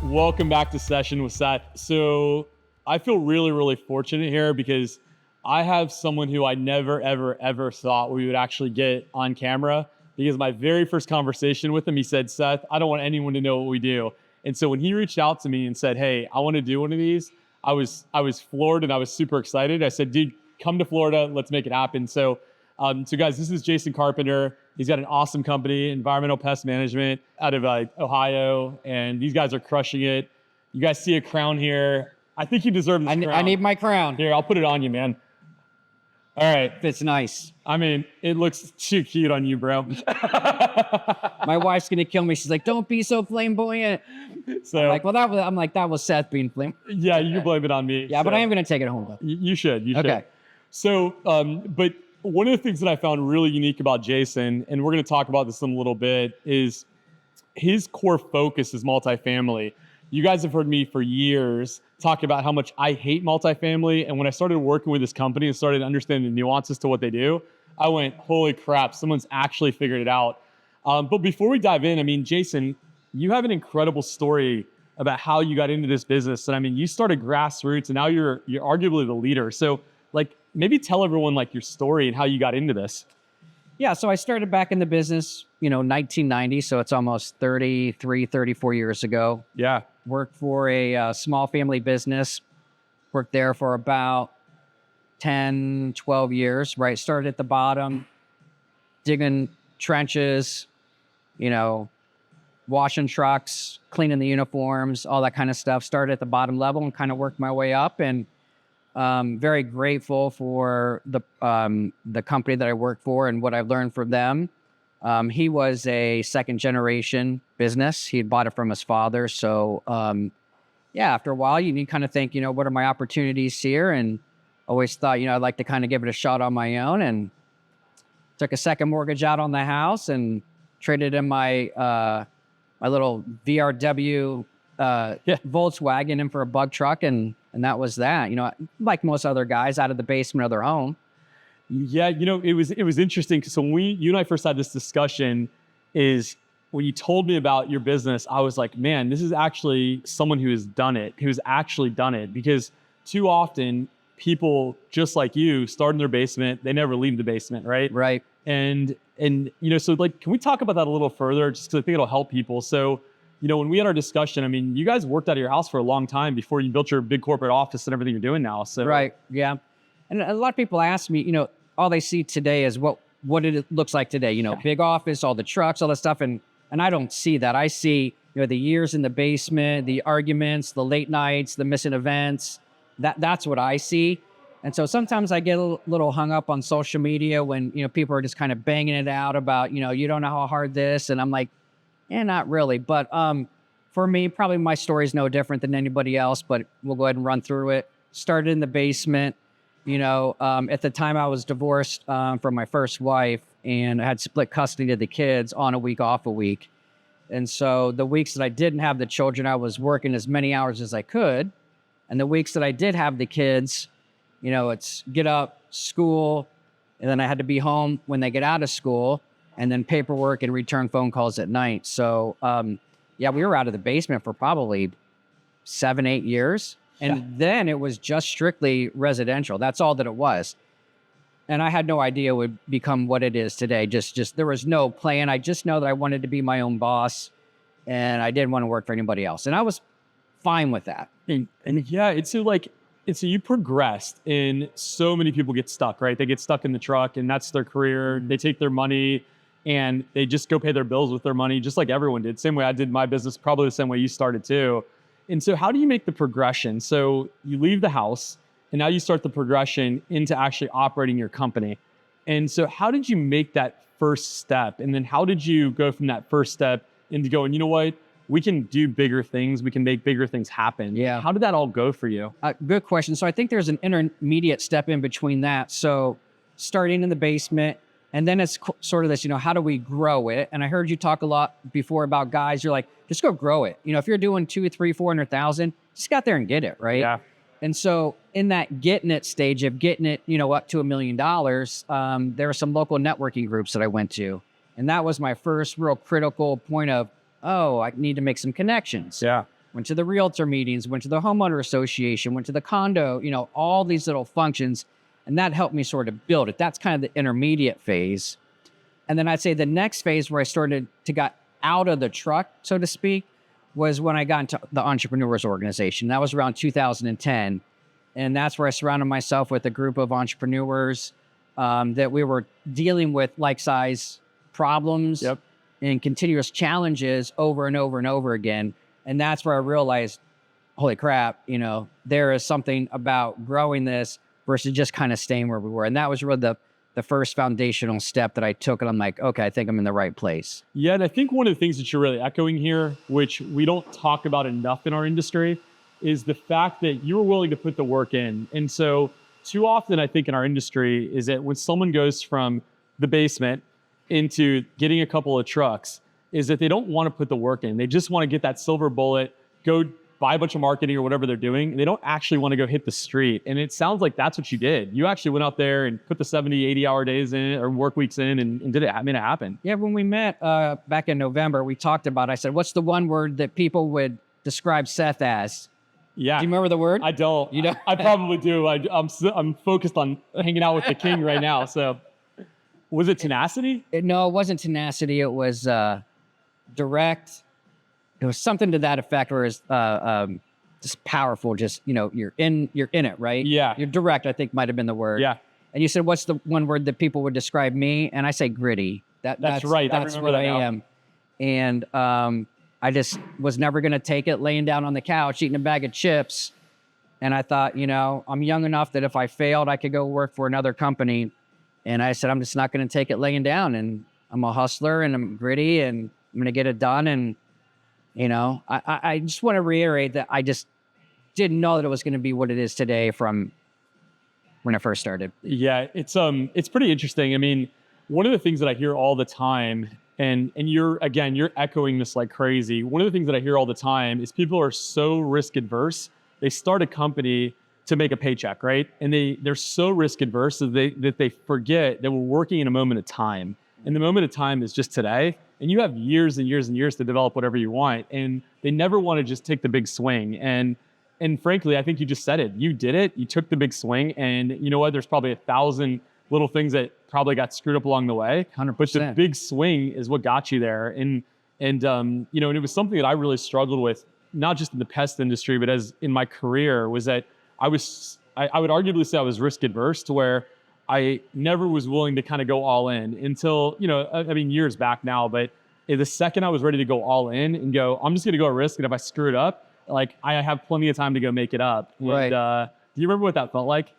Welcome back to Session with Seth. So I feel really, really fortunate here because I have someone who I never, ever, ever thought we would actually get on camera. Because my very first conversation with him, he said, Seth, I don't want anyone to know what we do. And so when he reached out to me and said, hey, I want to do one of these, I was floored and I was super excited. I said, dude, come to Florida, let's make it happen. So guys, this is Jason Carpenter. He's got an awesome company, Environmental Pest Management, out of Ohio, and these guys are crushing it. You guys see a crown here. I think you deserve this crown. I need my crown. Here, I'll put it on you, man. All right. It's nice. I mean, it looks too cute on you, bro. My wife's gonna kill me. She's like, "Don't be so flamboyant." So I'm like, that was Seth being flamboyant. Yeah, you can blame it on me. Yeah, so. But I am gonna take it home though. You should. Okay. So, but one of the things that I found really unique about Jason, and we're going to talk about this in a little bit, is his core focus is multifamily. You guys have heard me for years talk about how much I hate multifamily. And when I started working with this company and started understanding the nuances to what they do, I went, holy crap, someone's actually figured it out. But before we dive in, I mean, Jason, you have an incredible story about how you got into this business. And I mean, you started grassroots and now you're arguably the leader. So like, maybe tell everyone like your story and how you got into this. Yeah, so I started back in the business, 1990. So it's almost 33, 34 years ago. Yeah. Worked for a small family business. Worked there for about 10, 12 years, right? Started at the bottom, digging trenches, washing trucks, cleaning the uniforms, all that kind of stuff. Started at the bottom level and kind of worked my way up, and very grateful for the company that I work for and what I've learned from them. He was a second generation business. He had bought it from his father. So after a while, you kind of think, what are my opportunities here? And always thought, I'd like to kind of give it a shot on my own, and took a second mortgage out on the house and traded in my my little VRW Volkswagen in for a bug truck, and that was that. Like most other guys, out of the basement of their home. Yeah, it was interesting because when you and I first had this discussion, is when you told me about your business, I was like, man, this is actually someone who's actually done it. Because too often people just like you start in their basement, they never leave the basement, right? Right. And so like, can we talk about that a little further? Just because I think it'll help people. So, when we had our discussion, I mean, you guys worked out of your house for a long time before you built your big corporate office and everything you're doing now. So right, yeah. And a lot of people ask me, all they see today is what it looks like today. Big office, all the trucks, all that stuff, and I don't see that. I see the years in the basement, the arguments, the late nights, the missing events. That's what I see. And so sometimes I get a little hung up on social media when people are just kind of banging it out about you don't know how hard this, and I'm like, not really. But for me, probably my story is no different than anybody else, but we'll go ahead and run through it. Started in the basement. At the time I was divorced from my first wife, and I had split custody of the kids on a week, off a week. And so the weeks that I didn't have the children, I was working as many hours as I could. And the weeks that I did have the kids, it's get up, school, and then I had to be home when they get out of school, and then paperwork and return phone calls at night. So, we were out of the basement for probably 7-8 years. And then it was just strictly residential. That's all that it was. And I had no idea it would become what it is today. Just there was no plan. I just know that I wanted to be my own boss, and I didn't want to work for anybody else. And I was fine with that. And so you progressed, and so many people get stuck, right? They get stuck in the truck, and that's their career. They take their money and they just go pay their bills with their money, just like everyone did. Same way I did my business, probably the same way you started too. And so how do you make the progression? So you leave the house and now you start the progression into actually operating your company. And so how did you make that first step? And then how did you go from that first step into going, what? We can do bigger things. We can make bigger things happen. Yeah. How did that all go for you? Good question. So I think there's an intermediate step in between that. So starting in the basement, and then it's sort of this, how do we grow it? And I heard you talk a lot before about guys. You're like, just go grow it. If you're doing 200,000, 300,000, 400,000, just get out there and get it, right? Yeah. And so in that getting it stage of getting it, up to $1 million, there were some local networking groups that I went to. And that was my first real critical point of, oh, I need to make some connections. Yeah. went to the realtor meetings, went to the homeowner association, went to the condo, all these little functions. And that helped me sort of build it. That's kind of the intermediate phase. And then I'd say the next phase where I started to get out of the truck, so to speak, was when I got into the Entrepreneurs Organization. That was around 2010. And that's where I surrounded myself with a group of entrepreneurs that we were dealing with like-size problems and continuous challenges over and over and over again. And that's where I realized, holy crap, there is something about growing this versus just kind of staying where we were. And that was really the first foundational step that I took. And I'm like, okay, I think I'm in the right place. Yeah, and I think one of the things that you're really echoing here, which we don't talk about enough in our industry, is the fact that you were willing to put the work in. And so too often, I think in our industry, is that when someone goes from the basement into getting a couple of trucks, is that they don't want to put the work in. They just want to get that silver bullet, go buy a bunch of marketing or whatever they're doing. They don't actually want to go hit the street. And it sounds like that's what you did. You actually went out there and put the 70, 80 hour days in or work weeks in and did it, made it happen. Yeah, when we met back in November, we talked about, I said, what's the one word that people would describe Seth as? Yeah. Do you remember the word? I don't. You know, I probably do. I'm focused on hanging out with the king right now. So was it tenacity? No, it wasn't tenacity. It was direct. It was something to that effect, where it's just powerful. Just you're in it, right? Yeah. You're direct, I think might have been the word. Yeah. And you said, what's the one word that people would describe me? And I say gritty. That's right. That's what I am. And I just was never going to take it laying down on the couch eating a bag of chips. And I thought, I'm young enough that if I failed, I could go work for another company. And I said, I'm just not going to take it laying down. And I'm a hustler and I'm gritty and I'm going to get it done. And I just want to reiterate that I just didn't know that it was going to be what it is today from when I first started. Yeah, it's pretty interesting. I mean, one of the things that I hear all the time, and you're echoing this like crazy. One of the things that I hear all the time is people are so risk adverse. They start a company to make a paycheck, right? And they're so risk adverse that they forget that we're working in a moment of time. And the moment of time is just today. And you have years and years and years to develop whatever you want. And they never want to just take the big swing. And frankly, I think you just said it. You did it. You took the big swing. And you know what? There's probably 1,000 little things that probably got screwed up along the way. 100%. But the big swing is what got you there. And it was something that I really struggled with, not just in the pest industry, but as in my career, was that I would arguably say I was risk adverse, to where I never was willing to kind of go all in until, years back now. But the second I was ready to go all in and go, I'm just going to go at risk. And if I screw it up, like, I have plenty of time to go make it up. Right. And, do you remember what that felt like?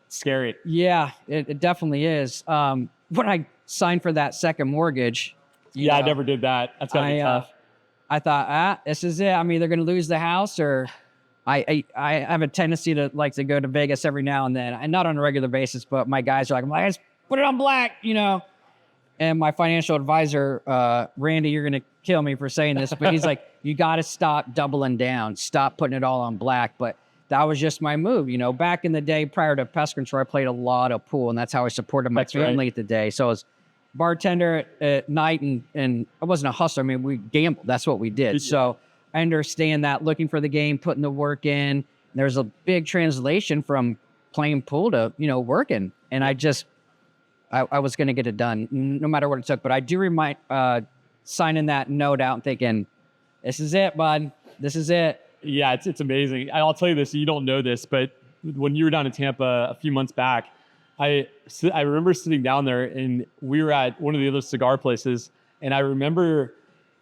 Scary. Yeah, it definitely is. When I signed for that second mortgage. I never did that. That's gotta be tough. I thought, this is it. I'm either going to lose the house, or I have a tendency to like to go to Vegas every now and then, and not on a regular basis, but my guys are like, just put it on black, And my financial advisor, Randy, you're going to kill me for saying this, but he's like, you got to stop doubling down, stop putting it all on black. But that was just my move. Back in the day, prior to pest control, I played a lot of pool, and that's how I supported my family at the day. So I was bartender at night, and I wasn't a hustler. I mean, we gambled. That's what we did. Yeah. So I understand that, looking for the game, putting the work in. There's a big translation from playing pool to, working. And I was going to get it done no matter what it took. But I do remind, signing that note out and thinking, this is it, bud. This is it. Yeah, it's amazing. I'll tell you this, you don't know this, but when you were down in Tampa a few months back, I remember sitting down there, and we were at one of the other cigar places, and I remember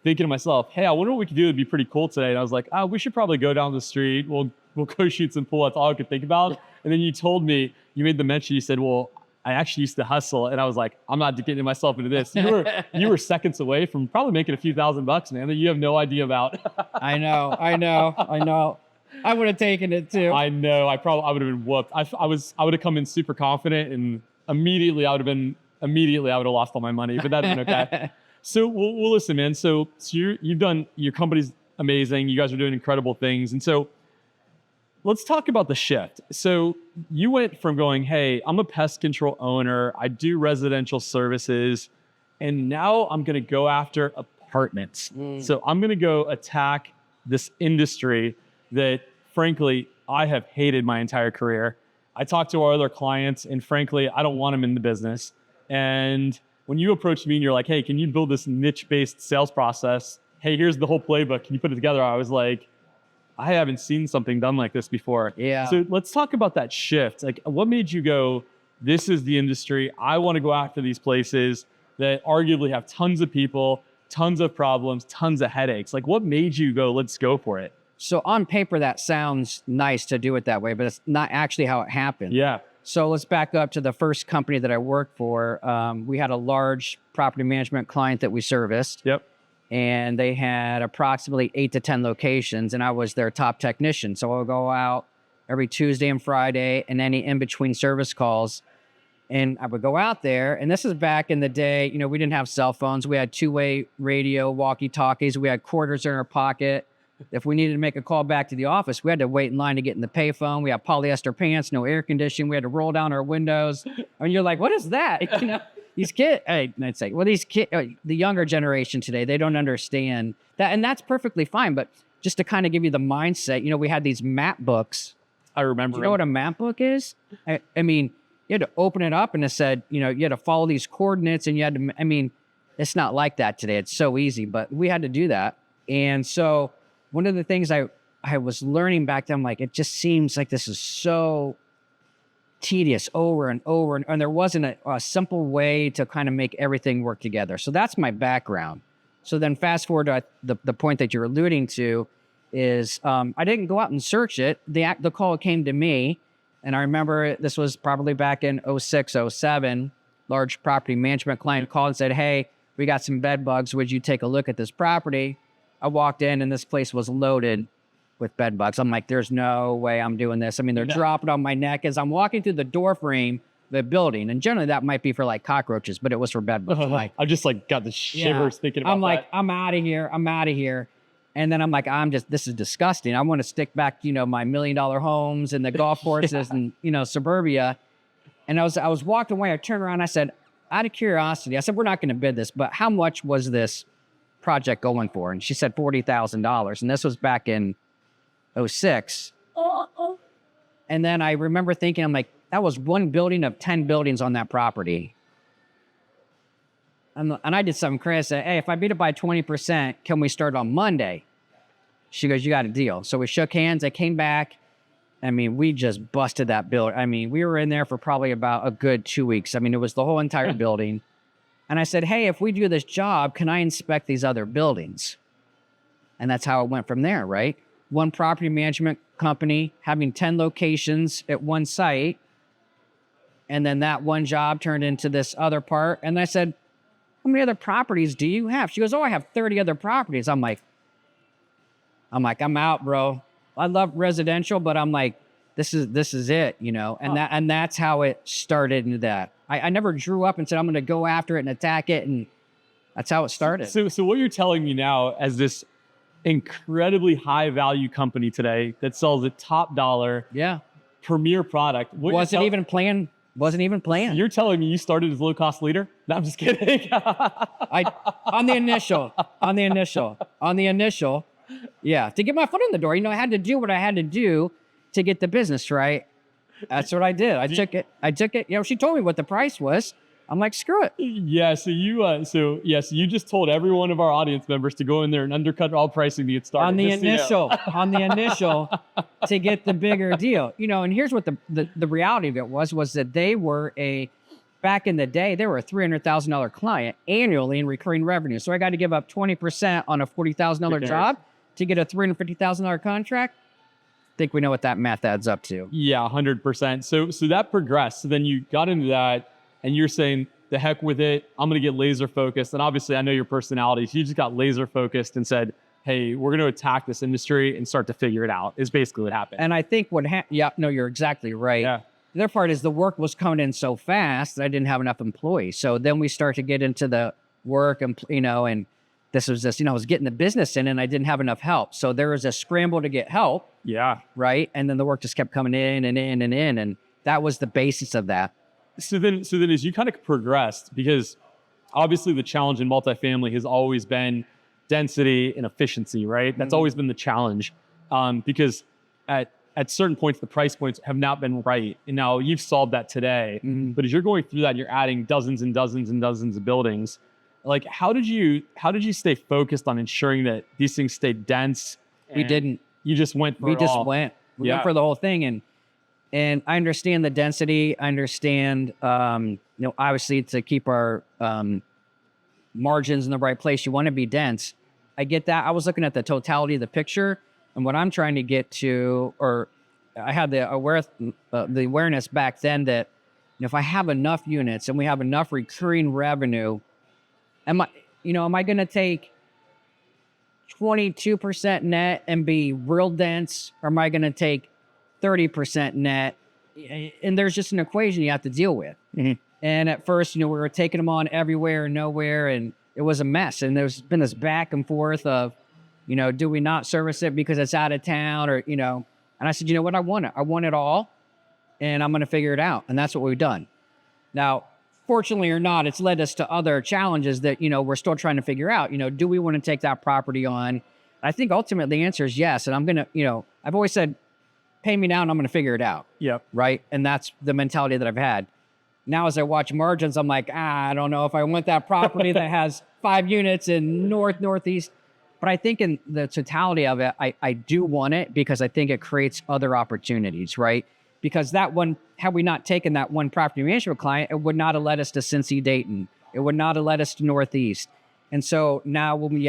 thinking to myself, hey, I wonder what we could do. It'd be pretty cool today. And I was like, we should probably go down the street. We'll go shoot some pool. That's all I could think about. And then you told me, you made the mention, you said, well, I actually used to hustle. And I was like, I'm not getting myself into this. You were seconds away from probably making a few $1,000, man, that you have no idea about. I know. I would have taken it too. I know. I would have been whooped. I would have come in super confident, and immediately I would have lost all my money, but that'd been okay. So well, listen, man. So you've done, your company's amazing. You guys are doing incredible things. And so let's talk about the shift. So you went from going, hey, I'm a pest control owner, I do residential services, and now I'm going to go after apartments. So I'm going to go attack this industry that, frankly, I have hated my entire career. I talk to our other clients, and frankly, I don't want them in the business. And when you approached me and you're like, hey, can you build this niche-based sales process? Hey, here's the whole playbook. Can you put it together? I was like, I haven't seen something done like this before. Yeah. So let's talk about that shift. Like, what made you go, this is the industry. I want to go after these places that arguably have tons of people, tons of problems, tons of headaches. Like, what made you go, let's go for it? So on paper, that sounds nice to do it that way, but it's not actually how it happened. Yeah. So let's back up to the first company that I worked for. We had a large property management client that we serviced. Yep. And they had approximately 8 to 10 locations, and I was their top technician. So I would go out every Tuesday and Friday and any in-between service calls. And I would go out there, and this is back in the day, you know, we didn't have cell phones. We had two-way radio, walkie-talkies. We had quarters in our pocket. If we needed to make a call back to the office, we had to wait in line to get in the payphone. We had polyester pants, no air conditioning. We had to roll down our windows. And you're like, what is that? You know, these kids, hey, I'd say, well, these kids, the younger generation today, they don't understand that. And that's perfectly fine. But just to kind of give you the mindset, you know, we had these map books. I remember. Do you know what a map book is? I mean, you had to open it up and it said, you know, you had to follow these coordinates and you had to, I mean, it's not like that today. It's so easy, but we had to do that. And so one of the things I was learning back then, like, it just seems like this is so tedious over and over. And there wasn't a simple way to kind of make everything work together. So that's my background. So then fast forward to the point that you're alluding to is I didn't go out and search it. The call came to me. And I remember this was probably back in 06, 07, large property management client called and said, hey, we got some bed bugs. Would you take a look at this property? I walked in and this place was loaded with bed bugs. I'm like, there's no way I'm doing this. I mean, they're dropping on my neck as I'm walking through the door frame of the building. And generally that might be for like cockroaches, but it was for bed bugs. Like, I just like got the shivers thinking about I'm like, that. I'm out of here. I'm out of here. And then I'm like, this is disgusting. I want to stick back, you know, my $1 million homes and the golf courses and, you know, suburbia. And I was walking away. I turned around. I said, out of curiosity, I said, we're not going to bid this, but how much was this project going for? And she said $40,000. And this was back in 06. And then I remember thinking, I'm like, that was one building of 10 buildings on that property. And I did something crazy. I said, hey, if I beat it by 20%, can we start on Monday? She goes, you got a deal. So we shook hands. I came back. I mean, we just busted that building. I mean, we were in there for probably about a good 2 weeks. I mean, it was the whole entire building. And I said, hey, if we do this job, can I inspect these other buildings? And that's how it went from there, right? One property management company having 10 locations at one site. And then that one job turned into this other part. And I said, how many other properties do you have? She goes, oh, I have 30 other properties. I'm like, I'm out, bro. I love residential, but I'm like, this is it, you know? And that's how it started into that. I never drew up and said, I'm going to go after it and attack it. And that's how it started. So what you're telling me now, as this incredibly high value company today that sells a top dollar premier product. Wasn't even planned. You're telling me you started as low cost leader? No, I'm just kidding. On the initial. Yeah. To get my foot in the door, you know, I had to do what I had to do to get the business, right? That's what I did. I took it. You know, she told me what the price was. I'm like, screw it. Yeah. So you just told every one of our audience members to go in there and undercut all pricing to get started. On the initial to get the bigger deal. You know, and here's what the reality of it was that they were back in the day, they were a $300,000 client annually in recurring revenue. So I got to give up 20% on a $40,000 job to get a $350,000 contract. I think we know what that math adds up to. Yeah, 100%. So that progressed. So then you got into that and you're saying, the heck with it. I'm going to get laser focused. And obviously I know your personality. So you just got laser focused and said, hey, we're going to attack this industry and start to figure it out, is basically what happened. And I think you're exactly right. Yeah. The other part is the work was coming in so fast that I didn't have enough employees. So then we start to get into the work and, you know, and this was just, you know, I was getting the business in and I didn't have enough help. So there was a scramble to get help. Yeah. Right. And then the work just kept coming in and in and in. And that was the basis of that. So then as you kind of progressed, because obviously the challenge in multifamily has always been density and efficiency, right? That's always been the challenge, because at certain points, the price points have not been right. And now you've solved that today. But as you're going through that, you're adding dozens and dozens and dozens of buildings. Like, how did you stay focused on ensuring that these things stayed dense? We didn't. You just went for We it just all. went. We went for the whole thing. And I understand the density. I understand, obviously to keep our margins in the right place, you want to be dense. I get that. I was looking at the totality of the picture. And what I'm trying to get to, or I had the awareness back then that if I have enough units and we have enough recurring revenue, am I going to take 22% net and be real dense, or am I going to take 30% net? And there's just an equation you have to deal with. And at first, we were taking them on everywhere and nowhere, and it was a mess. And there's been this back and forth of, do we not service it because it's out of town, or, and I said, you know what? I want it. I want it all, and I'm going to figure it out. And that's what we've done. Now, fortunately or not, it's led us to other challenges that, we're still trying to figure out. Do we want to take that property on? I think ultimately the answer is yes. And I'm going to, I've always said, pay me now and I'm going to figure it out. Yep. Right. And that's the mentality that I've had. Now, as I watch margins, I'm like, I don't know if I want that property that has 5 units in northeast. But I think in the totality of it, I do want it because I think it creates other opportunities, right? Because that one, had we not taken that one property management client, it would not have led us to Cincy Dayton. It would not have led us to Northeast. And so now when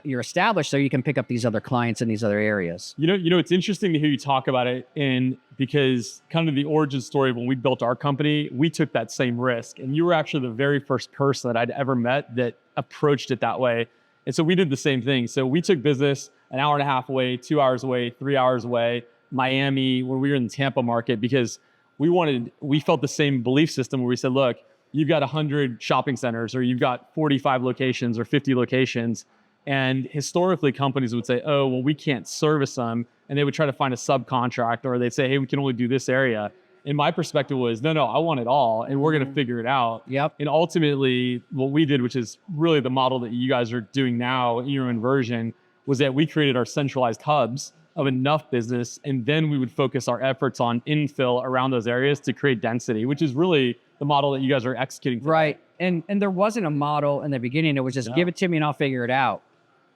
you're established, so you can pick up these other clients in these other areas. It's interesting to hear you talk about it, and because kind of the origin story of when we built our company, we took that same risk. And you were actually the very first person that I'd ever met that approached it that way. And so we did the same thing. So we took business an hour and a half away, 2 hours away, 3 hours away, Miami, when we were in the Tampa market, because we felt the same belief system where we said, look, you've got 100 shopping centers, or you've got 45 locations or 50 locations. And historically, companies would say, oh, well, we can't service them. And they would try to find a subcontractor, or they'd say, hey, we can only do this area. And my perspective was, no, I want it all, and we're going to figure it out. Yep. And ultimately, what we did, which is really the model that you guys are doing now in your own version, was that we created our centralized hubs of enough business, and then we would focus our efforts on infill around those areas to create density, which is really the model that you guys are executing. Right. And there wasn't a model in the beginning. It was just give it to me and I'll figure it out.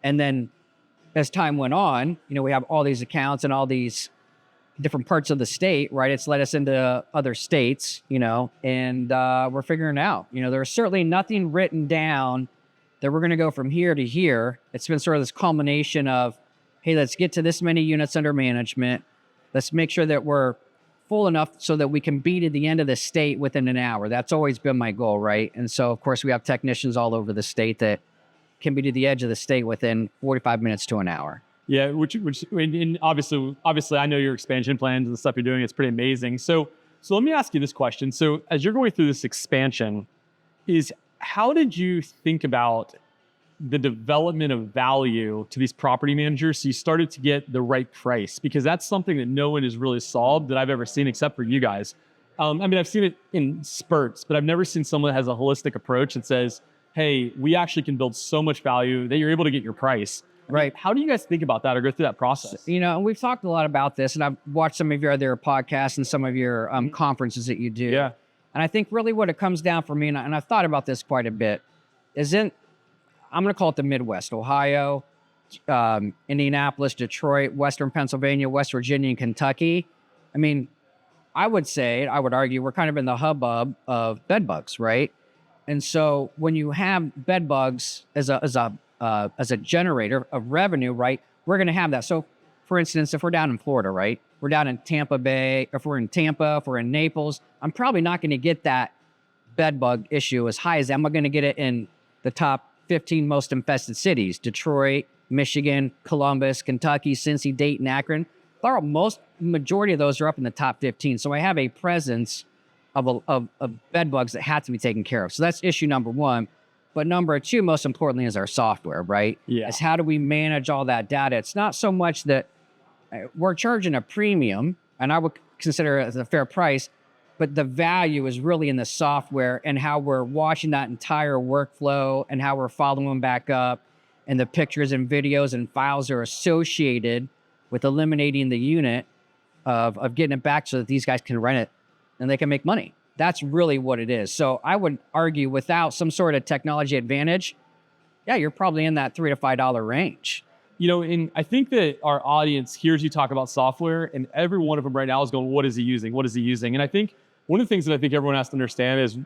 And then as time went on, we have all these accounts and all these different parts of the state, right? It's led us into other states, and we're figuring it out. There's certainly nothing written down that we're going to go from here to here. It's been sort of this culmination of, hey, let's get to this many units under management. Let's make sure that we're full enough so that we can be to the end of the state within an hour. That's always been my goal, right? And so, of course, we have technicians all over the state that can be to the edge of the state within 45 minutes to an hour. Yeah, which and obviously, I know your expansion plans and the stuff you're doing. It's pretty amazing. So let me ask you this question. So as you're going through this expansion, how did you think about the development of value to these property managers so you started to get the right price? Because that's something that no one has really solved that I've ever seen except for you guys. I've seen it in spurts, but I've never seen someone that has a holistic approach that says, hey, we actually can build so much value that you're able to get your price. Right. How do you guys think about that or go through that process? And we've talked a lot about this, and I've watched some of your other podcasts and some of your conferences that you do. Yeah. And I think really what it comes down for me, and I've thought about this quite a bit, I'm going to call it the Midwest: Ohio, Indianapolis, Detroit, Western Pennsylvania, West Virginia, and Kentucky. I would argue we're kind of in the hubbub of bed bugs, right? And so when you have bed bugs as a generator of revenue, right, we're going to have that. So, for instance, if we're down in Florida, right, we're down in Tampa Bay, if we're in Tampa, if we're in Naples, I'm probably not going to get that bed bug issue as high as I'm going to get it in the top 15 most infested cities: Detroit, Michigan, Columbus, Kentucky, Cincy, Dayton, Akron. Majority of those are up in the top 15. So I have a presence of bed bugs that have to be taken care of. So that's issue number one. But number two, most importantly, is our software, right? Yeah. It's how do we manage all that data? It's not so much that we're charging a premium, and I would consider it as a fair price, but the value is really in the software and how we're watching that entire workflow and how we're following back up. and the pictures and videos and files are associated with eliminating the unit of getting it back so that these guys can rent it and they can make money. That's really what it is. So I would argue without some sort of technology advantage, yeah, you're probably in that $3 to $5 range. And I think that our audience hears you talk about software, and every one of them right now is going, what is he using? What is he using? And I think one of the things that I think everyone has to understand is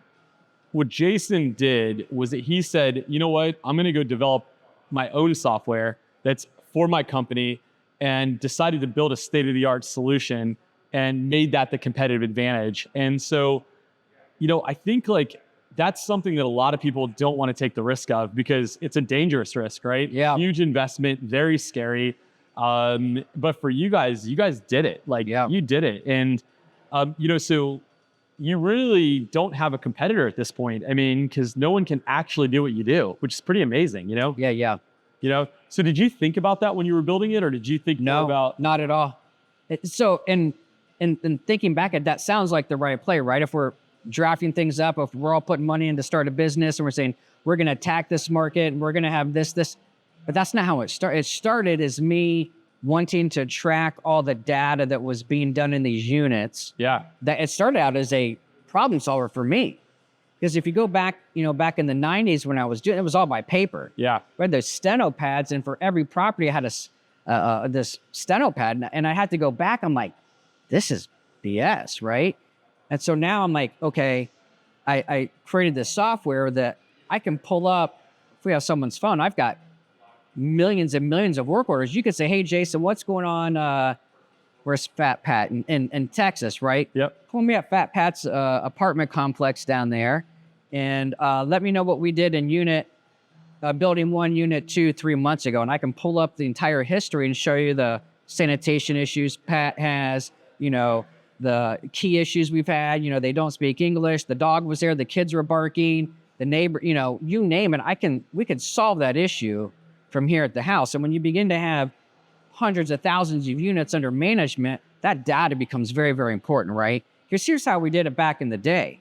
what Jason did was that he said, you know what, I'm going to go develop my own software that's for my company, and decided to build a state-of-the-art solution and made that the competitive advantage. And so, I think like that's something that a lot of people don't want to take the risk of, because it's a dangerous risk, right? Yeah. Huge investment, very scary. But for you guys did it. Like, you did it. And, so you really don't have a competitor at this point. I mean, because no one can actually do what you do, which is pretty amazing, Yeah. So did you think about that when you were building it, or did you think more about? Not at all. So, and thinking back at that, sounds like the right play, right? If we're drafting things up, if we're all putting money in to start a business and we're saying, we're going to attack this market and we're going to have this, but that's not how it started. It started as me wanting to track all the data that was being done in these units. Yeah. That it started out as a problem solver for me. Because if you go back, back in the 90s when I was doing it, was all by paper. Yeah. We had those steno pads, and for every property I had this steno pad, and I had to go back. I'm like, this is BS, right? And so now I'm like, okay, I created this software that I can pull up. If we have someone's phone, I've got millions and millions of work orders. You could say, hey, Jason, what's going on? Where's Fat Pat in Texas, right? Yep. Pull me up Fat Pat's apartment complex down there, and let me know what we did in building 1, unit 2, 3 months ago. And I can pull up the entire history and show you the sanitation issues Pat has, the key issues we've had. They don't speak English. The dog was there. The kids were barking. The neighbor, you name it. We could solve that issue from here at the house. And when you begin to have hundreds of thousands of units under management, that data becomes very, very important, right? Because here's how we did it back in the day.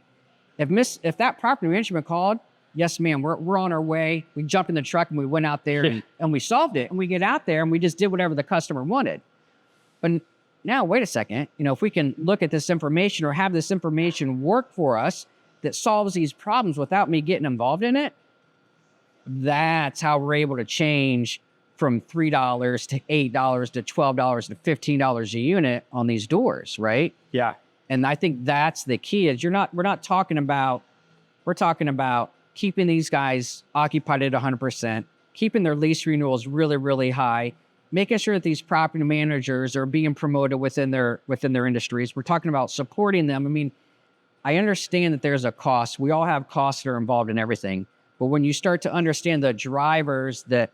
If that property management called, yes, ma'am, we're on our way. We jumped in the truck and we went out there and we solved it. And we get out there and we just did whatever the customer wanted. But now, wait a second. If we can look at this information or have this information work for us that solves these problems without me getting involved in it, that's how we're able to change from $3 to $8 to $12 to $15 a unit on these doors, right? Yeah. And I think that's the key. Is we're talking about keeping these guys occupied at 100%, keeping their lease renewals really, really high, making sure that these property managers are being promoted within their industries. We're talking about supporting them. I mean, I understand that there's a cost. We all have costs that are involved in everything. But when you start to understand the drivers that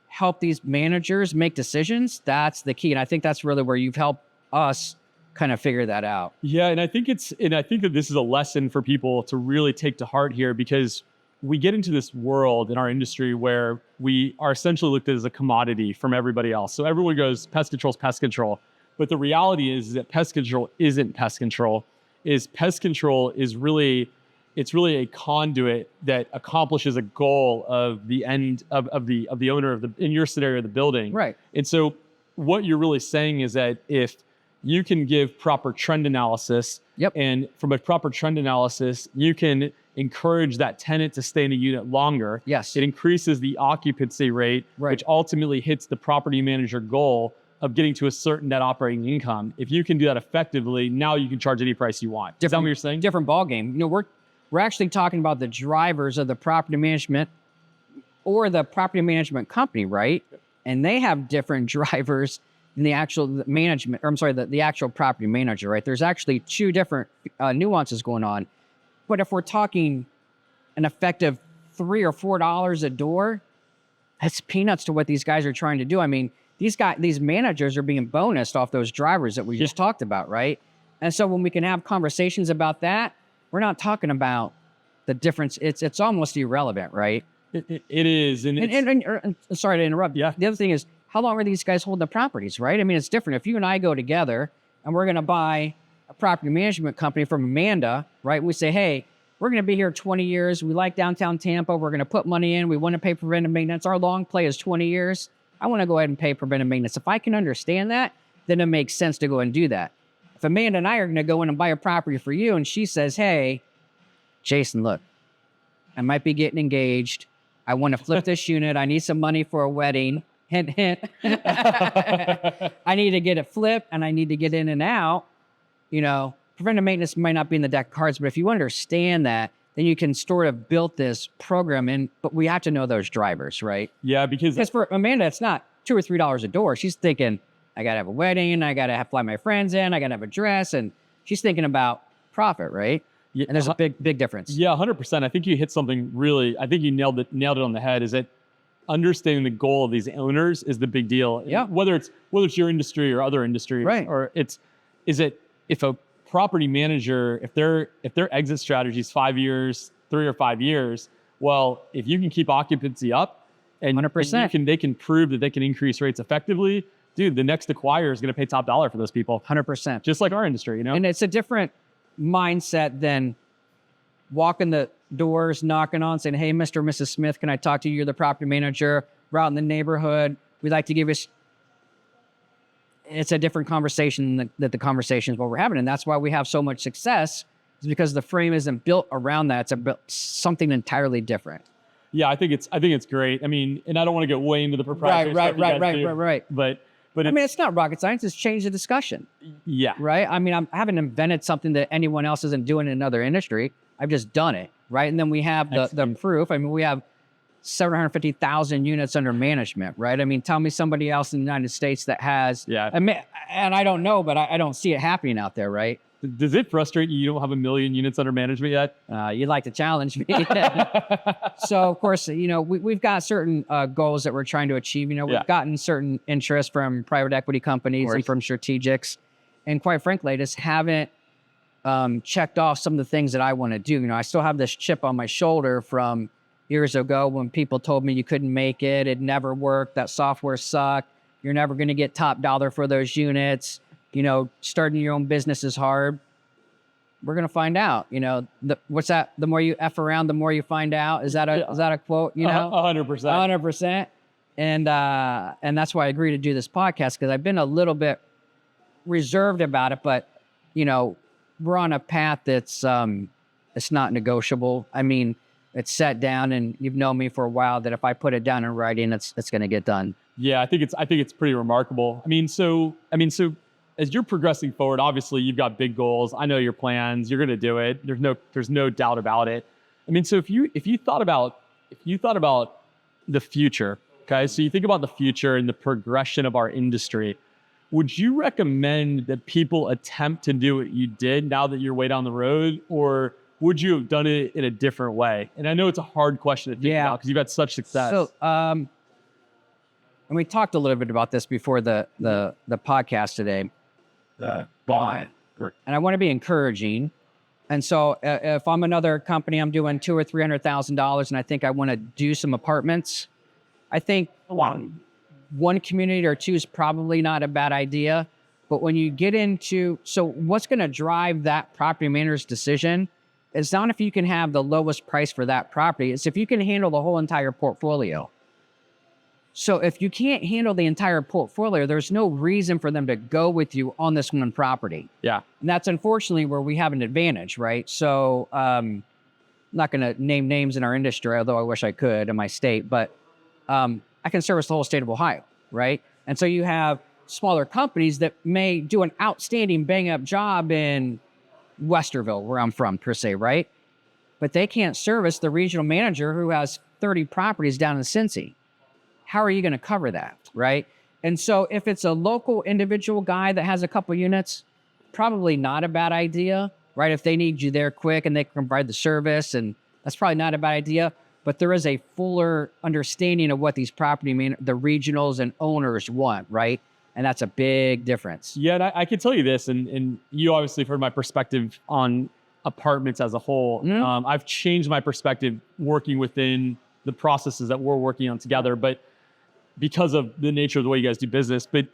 help these managers make decisions, that's the key. And I think that's really where you've helped us kind of figure that out. Yeah, and I think that this is a lesson for people to really take to heart here, because we get into this world in our industry where we are essentially looked at as a commodity from everybody else. So everyone goes, pest control is pest control. But the reality is that pest control isn't pest control. Pest control is really a conduit that accomplishes a goal of the end of the owner of in your scenario, the building. Right. And so what you're really saying is that if you can give proper trend analysis, and from a proper trend analysis, you can encourage that tenant to stay in a unit longer. Yes. It increases the occupancy rate, which ultimately hits the property manager goal of getting to a certain net operating income. If you can do that effectively, now you can charge any price you want. Is that what you're saying? Different ball game. We're actually talking about the drivers of the property management or the property management company, right? And they have different drivers than the actual management, or I'm sorry, the actual property manager, right? There's actually two different nuances going on. But if we're talking an effective $3 or $4 a door, that's peanuts to what these guys are trying to do. I mean, these managers are being bonused off those drivers that we just talked about, right? And so when we can have conversations about that, we're not talking about the difference. It's almost irrelevant, right? It is. And sorry to interrupt. Yeah. The other thing is, how long are these guys holding the properties, right? I mean, it's different. If you and I go together and we're going to buy a property management company from Amanda, right? We say, hey, we're going to be here 20 years. We like downtown Tampa. We're going to put money in. We want to pay preventive maintenance. Our long play is 20 years. I want to go ahead and pay preventive maintenance. If I can understand that, then it makes sense to go and do that. If Amanda and I are going to go in and buy a property for you and she says, hey, Jason, look, I might be getting engaged. I want to flip this unit. I need some money for a wedding. Hint, hint. I need to get it flipped and I need to get in and out. Preventive maintenance might not be in the deck of cards, but if you understand that, then you can sort of build this program in, but we have to know those drivers, right? Yeah, because for Amanda, it's not $2 or $3 a door. She's thinking, I got to have a wedding. I got to fly my friends in. I got to have a dress. And she's thinking about profit, right? Yeah, and there's a big difference. Yeah, 100%. I think you hit something really, I think you nailed it on the head, is that understanding the goal of these owners is the big deal. Yeah. Whether it's your industry or other industries, right. Or if a property manager, if their exit strategy is 5 years, 3 or 5 years, well, if you can keep occupancy up and 100%, and they can prove that they can increase rates effectively, dude, the next acquirer is going to pay top dollar for those people. 100%. Just like our industry, And it's a different mindset than walking the doors, knocking on, saying, hey, Mr. or Mrs. Smith, can I talk to you? You're the property manager. We're out in the neighborhood. We'd like to give us. It's a different conversation that the conversations what we're having. And that's why we have so much success, is because the frame isn't built around that. It's built something entirely different. Yeah, I think it's great. I mean, and I don't want to get way into the proprietary stuff. Right. But I mean, it's not rocket science. It's changed the discussion. Yeah. Right. I mean, I haven't invented something that anyone else isn't doing in another industry. I've just done it. Right. And then we have the proof. I mean, we have 750,000 units under management. Right. I mean, tell me somebody else in the United States that has. Yeah. And I don't know, but I don't see it happening out there. Right. Does it frustrate you? You don't have 1 million units under management yet? You'd like to challenge me. So, of course, we've got certain goals that we're trying to achieve. We've gotten certain interest from private equity companies and from strategics. And quite frankly, I just haven't checked off some of the things that I want to do. I still have this chip on my shoulder from years ago when people told me you couldn't make it. It never worked. That software sucked. You're never going to get top dollar for those units. Starting your own business is hard. We're going to find out, what's that? The more you F around, the more you find out. Is that a quote, 100%. And that's why I agreed to do this podcast, because I've been a little bit reserved about it, but we're on a path that's, it's not negotiable. I mean, it's set down, and you've known me for a while that if I put it down in writing, it's going to get done. Yeah. I think it's pretty remarkable. I mean, so as you're progressing forward, obviously you've got big goals. I know your plans. You're going to do it. There's no doubt about it. I mean, so if you thought about the future, okay, so you think about the future and the progression of our industry, would you recommend that people attempt to do what you did now that you're way down the road, or would you have done it in a different way? And I know it's a hard question to think about because you've had such success. So, and we talked a little bit about this before the podcast today. And I want to be encouraging. And so if I'm another company, I'm doing $200,000 or $300,000, and I think I want to do some apartments, I think one community or two is probably not a bad idea. But when you get into, so what's going to drive that property manager's decision? It's not if you can have the lowest price for that property. It's if you can handle the whole entire portfolio. So if you can't handle the entire portfolio, there's no reason for them to go with you on this one property. Yeah. And that's unfortunately where we have an advantage, right? So I'm not going to name names in our industry, although I wish I could in my state, but I can service the whole state of Ohio, right? And so you have smaller companies that may do an outstanding bang-up job in Westerville, where I'm from, per se, right? But they can't service the regional manager who has 30 properties down in Cincy. How are you going to cover that, right? And so if it's a local individual guy that has a couple units, probably not a bad idea, right? If they need you there quick and they can provide the service, and that's probably not a bad idea. But there is a fuller understanding of what these the regionals and owners want, right? And that's a big difference. Yeah, and I can tell you this, and you obviously have heard my perspective on apartments as a whole. Mm-hmm. I've changed my perspective working within the processes that we're working on together, but because of the nature of the way you guys do business. But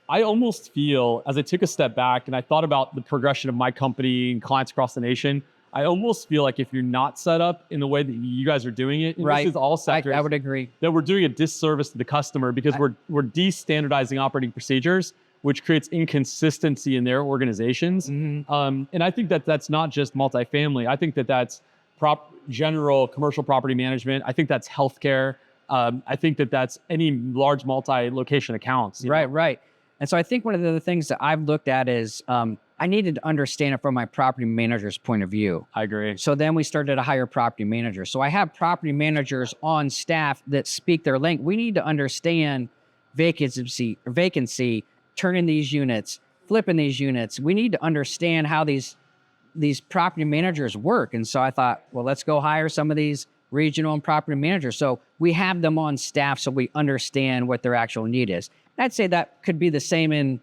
I almost feel, as I took a step back and I thought about the progression of my company and clients across the nation, I almost feel like if you're not set up in the way that you guys are doing it, and Right. this is all sectors, I would agree. that we're doing a disservice to the customer because we're de-standardizing operating procedures, which creates inconsistency in their organizations. And I think that that's not just multifamily. I think that that's general commercial property management. I think that's healthcare. I think that that's any large multi-location accounts. Right. And so I think one of the things that I've looked at is I needed to understand it from my property manager's point of view. I agree. So then we started to hire property managers. So I have property managers on staff that speak their language. We need to understand vacancy, turning these units, flipping these units. We need to understand how these property managers work. And so I thought, well, let's go hire some of these regional and property managers. So we have them on staff so we understand what their actual need is. I'd say that could be the same in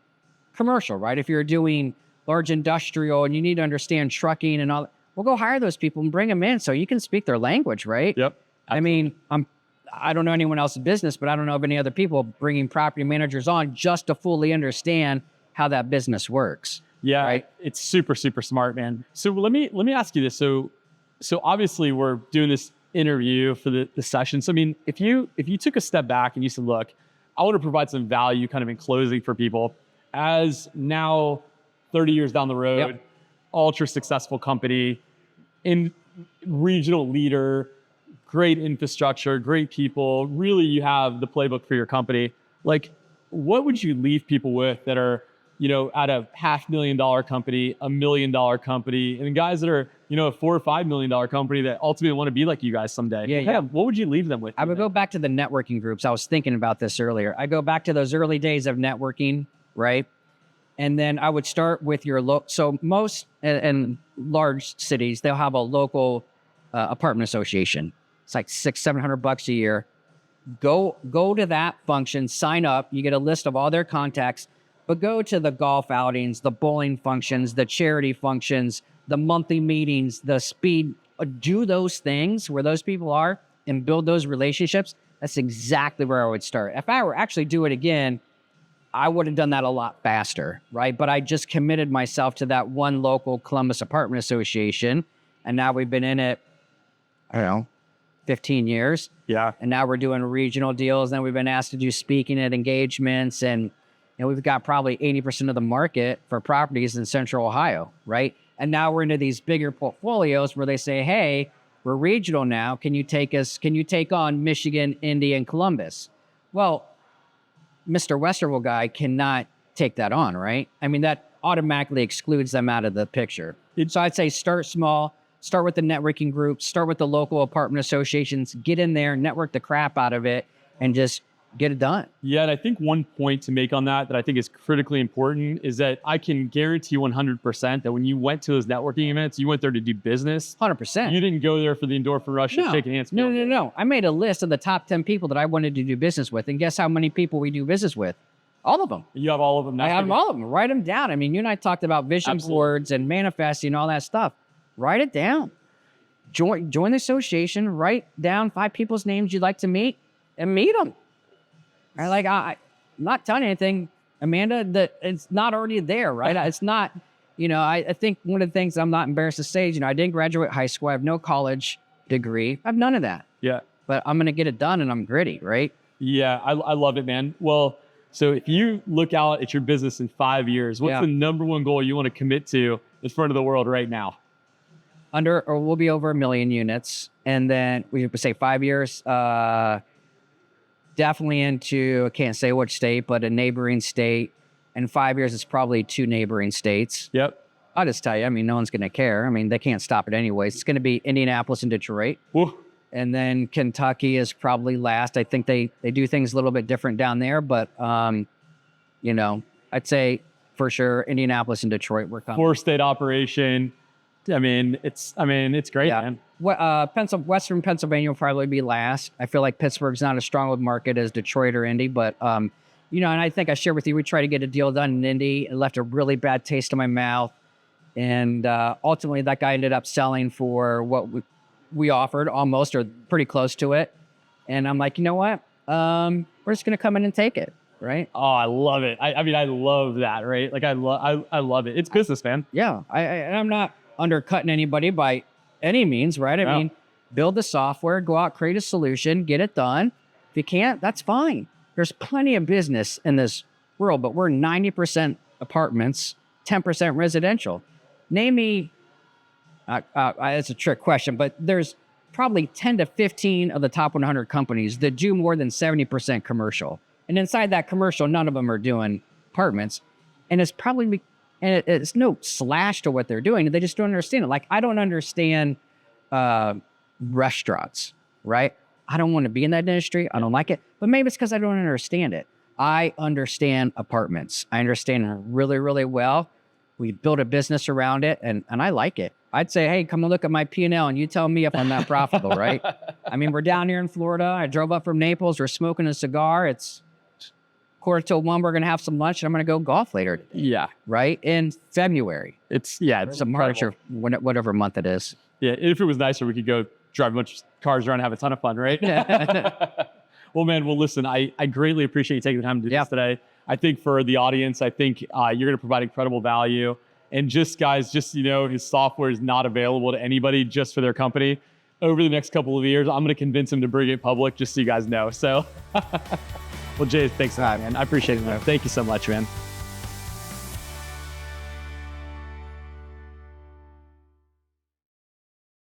commercial, right? If you're doing large industrial and you need to understand trucking and all, we'll go hire those people and bring them in so you can speak their language, right? Yep. I mean, I don't know anyone else's business, but I don't know of any other people bringing property managers on just to fully understand how that business works. Yeah, right? It's super, super smart, man. So let me ask you this. So obviously we're doing this interview for the session. So I mean, if you took a step back and you said, look, I want to provide some value kind of in closing for people as now 30 years down the road, ultra successful company, in regional leader, great infrastructure, great people. Really, you have the playbook for your company. Like, what would you leave people with that are, at a $500,000 company, $1 million company, and guys that are, a $4 or $5 million company that ultimately want to be like you guys someday? Yeah. What would you leave them with? I would go back to the networking groups. I was thinking about this earlier. I go back to those early days of networking, right? And then I would start with your so most in large cities, they'll have a local apartment association. It's like $600-700 a year. Go to that function, sign up. You get a list of all their contacts, but go to the golf outings, the bowling functions, the charity functions, the monthly meetings, the speed. Do those things where those people are and build those relationships. That's exactly where I would start. If I were actually do it again, I would have done that a lot faster, right? But I just committed myself to that one local Columbus Apartment Association. And now we've been in it, 15 years. Yeah. And now we're doing regional deals. Then we've been asked to do speaking at engagements. And we've got probably 80% of the market for properties in Central Ohio, right? And now we're into these bigger portfolios where they say, hey, we're regional now. Can you take on Michigan, Indy, and Columbus? Well, Mr. Westerville guy cannot take that on, right? I mean, that automatically excludes them out of the picture. So I'd say start small, start with the networking groups, start with the local apartment associations, get in there, network the crap out of it, and just get it done. Yeah, and I think one point to make on that I think is critically important is that I can guarantee 100% that when you went to those networking events, you went there to do business. 100%. You didn't go there for the endorphin rush and shaking hands. No. I made a list of the top 10 people that I wanted to do business with, and guess how many people we do business with? All of them. You have all of them. I have all of them. Write them down. I mean, you and I talked about vision boards and manifesting, all that stuff. Write it down. Join the association. Write down 5 people's names you'd like to meet and meet them. I'm not telling you anything, Amanda, that it's not already there, right? It's not, I think one of the things I'm not embarrassed to say is, I didn't graduate high school. I have no college degree. I have none of that. Yeah. But I'm going to get it done and I'm gritty, right? Yeah, I love it, man. Well, so if you look out at your business in 5 years, what's the number one goal you want to commit to in front of the world right now? We'll be over 1 million units. And then we would say 5 years, definitely into, I can't say which state, but a neighboring state. In 5 years, it's probably 2 neighboring states. Yep. I'll just tell you, no one's going to care. They can't stop it anyways. It's going to be Indianapolis and Detroit. Woo. And then Kentucky is probably last. I think they do things a little bit different down there, but, I'd say for sure Indianapolis and Detroit were coming. 4-state operation. It's great, man. Western Pennsylvania will probably be last. I feel like Pittsburgh's not as strong of a market as Detroit or Indy, but and I think I shared with you, we tried to get a deal done in Indy. It left a really bad taste in my mouth, and ultimately that guy ended up selling for what we offered, almost or pretty close to it. And I'm like, you know what? We're just gonna come in and take it, right? Oh, I love it. I love that, right? Like I love it. It's business, man. Yeah, I'm not. undercutting anybody by any means, right? I mean, build the software, go out, create a solution, get it done. If you can't, that's fine. There's plenty of business in this world, but we're 90% apartments, 10% residential. Name me, it's a trick question, but there's probably 10 to 15 of the top 100 companies that do more than 70% commercial. And inside that commercial, none of them are doing apartments. And it's probably, and it's no slash to what they're doing. They just don't understand it. Like, I don't understand restaurants, right? I don't want to be in that industry. I don't like it. But maybe it's because I don't understand it. I understand apartments. I understand it really, really well. We built a business around it, and I like it. I'd say, hey, come and look at my P&L, and you tell me if I'm not profitable, right? I mean, we're down here in Florida. I drove up from Naples. We're smoking a cigar. It's 1:45. We're going to have some lunch, and I'm going to go golf later. Yeah. Right? In February. It's a March or whatever month it is. Yeah, if it was nicer, we could go drive a bunch of cars around and have a ton of fun, right? Well, man, listen, I greatly appreciate you taking the time to do this today. I think for the audience, I think you're going to provide incredible value. And just guys, his software is not available to anybody, just for their company. Over the next couple of years, I'm going to convince him to bring it public, just so you guys know. So, well, Jay, thanks a lot, man. I appreciate it, man. Thank you so much, man.